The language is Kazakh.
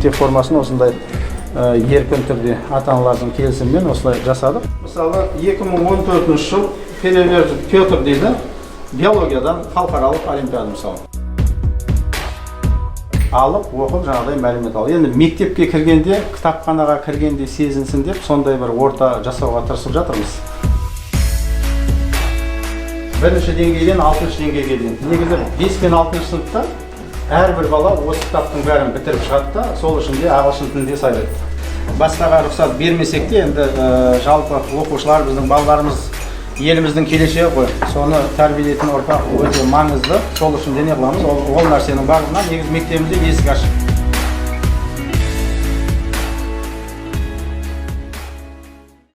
мектеп формасын осындай еркін түрде ата-аналардың келісімімен осылай жасадық. Мысалы 2014 жыл Перевержен Петр дейді, биологиядан халықаралық олимпиада мысалы. Алып, оқып, жаңағыдай мәлімет алып. Енді мектепке кіргенде, кітапханаға кіргенде сезінсін деп, сондай бір орта жасауға тырысып жатырмыз. Бірінші деңгейден 6-шы деңгейге дейін. Негізі 5 пен 6-шы сыныпта әрбір бала осы кітаптың бәрін бітіріп шығады да, сол ішінде ағылшын тілінде сайлайды. Басқаға рұқсат бермесек те, енді жалпы оқушылар біздің балаларымыз еліміздің келешегі ғой. Соны тәрбиелейтін ұрпақ өте маңызды. Сол үшін не қыламыз? Ол нәрсенің барлығына негізі мектебімізде есік ашық.